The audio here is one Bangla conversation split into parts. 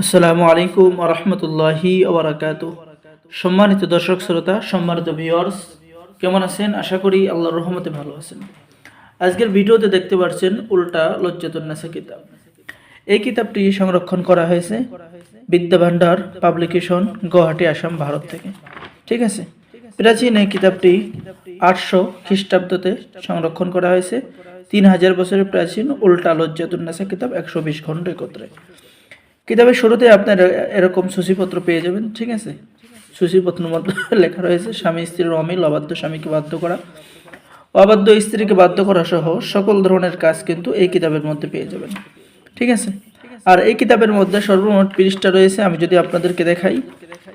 আসসালামু আলাইকুম ওয়া রাহমাতুল্লাহি ওয়া বারাকাতুহু। সম্মানিত দর্শক শ্রোতা, সম্মানিত ভিউয়ার্স, কেমন আছেন? আশা করি আল্লাহর রহমতে ভালো আছেন। আজকের ভিডিওতে দেখতে পাচ্ছেন উল্টা লজ্জাতুন নাসা কিতাব। এই কিতাবটি সংরক্ষণ করা হয়েছে বিদ্যা ভান্ডার পাবলিকেশন, গুয়াহাটি, আসাম, ভারত থেকে। ঠিক আছে, প্রাচীন এই কিতাবটি 800 খ্রিস্টাব্দতে সংরক্ষণ করা হয়েছে। 3000 বছরের প্রাচীন উল্টা লজ্জাতুন নাসা কিতাব 120 খণ্ড একত্রে। কিতাবের শুরুতে আপনার এরকম সূচিপত্র পেয়ে যাবেন। ঠিক আছে, সূচিপত্রের মধ্যে লেখা রয়েছে স্বামী স্ত্রীর অমিল, অবাধ্য স্বামীকে বাধ্য করা, অবাধ্য স্ত্রীকে বাধ্য করা সহ সকল ধরনের কাজ কিন্তু এই কিতাবের মধ্যে পেয়ে যাবেন। ঠিক আছে, আর এই কিতাবের মধ্যে সর্বমোট পৃষ্ঠা রয়েছে। আমি যদি আপনাদেরকে দেখাই,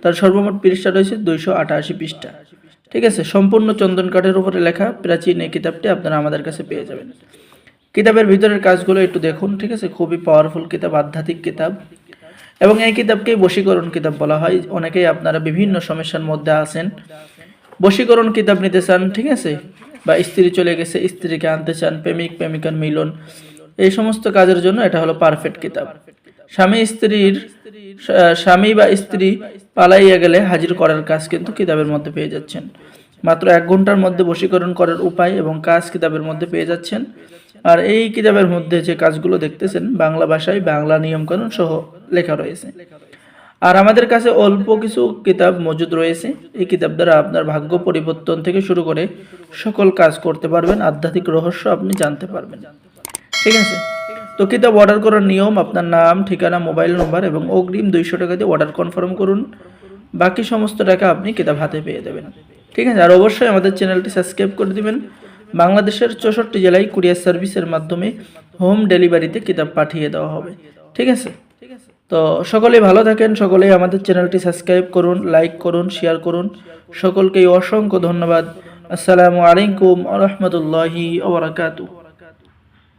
তার সর্বমোট পৃষ্ঠা রয়েছে 288 পৃষ্ঠা। ঠিক আছে, সম্পূর্ণ চন্দন কাঠের উপরে লেখা প্রাচীন এই কিতাবটি আপনারা আমাদের কাছে পেয়ে যাবেন। কিতাবের ভিতরের কাজগুলো একটু দেখুন। ঠিক আছে, খুবই পাওয়ারফুল কিতাব, আধ্যাত্মিক কিতাব, এবং এই কিতাবকেই বশীকরণ কিতাব বলা হয়। অনেকেই আপনারা বিভিন্ন সমস্যার মধ্যে আছেন, বশীকরণ কিতাব নিতে চান, ঠিক আছে, বা স্ত্রী চলে গেছে, স্ত্রীকে আনতে চান, প্রেমিক প্রেমিকার মিলন, এই সমস্ত কাজের জন্য এটা হলো পারফেক্ট কিতাব। স্বামী বা স্ত্রী পালাইয়া গেলে হাজির করার কাজ কিন্তু কিতাবের মধ্যে পেয়ে যাচ্ছেন। মাত্র 1 ঘন্টার মধ্যে বশীকরণ করার উপায় এবং কাজ কিতাবের মধ্যে পেয়ে যাচ্ছেন। আর এই কিতাবের মধ্যে যে কাজগুলো দেখতেছেন বাংলা ভাষায়, বাংলা নিয়মকানুন সহ লেখা রয়েছে। আর আমাদের কাছে অল্প কিছু কিতাব মজুদ রয়েছে। এই কিতাব দ্বারা আপনার ভাগ্য পরিবর্তন থেকে শুরু করে সকল কাজ করতে পারবেন, আধ্যাত্মিক রহস্য আপনি জানতে পারবেন। ঠিক আছে, তো কিতাব অর্ডার করার নিয়ম: আপনার নাম, ঠিকানা, মোবাইল নম্বর এবং অগ্রিম 200 টাকা দিয়ে অর্ডার কনফার্ম করুন। বাকি সমস্ত টাকা আপনি কিতাব হাতে পেয়ে দেবেন। ঠিক আছে, আর অবশ্যই আমাদের চ্যানেলটি সাবস্ক্রাইব করে দিবেন। বাংলাদেশের 64 জেলায় কুরিয়ার সার্ভিসের মাধ্যমে হোম ডেলিভারিতে কিতাব পাঠিয়ে দেওয়া হবে। ঠিক আছে, তো সকলেই ভালো থাকেন, সকলেই আমাদের চ্যানেলটি সাবস্ক্রাইব করুন, লাইক করুন, শেয়ার করুন। সকলকেই অসংখ্য ধন্যবাদ। আসসালামু আলাইকুম ওয়া রাহমাতুল্লাহি ওয়া বারাকাতুহু।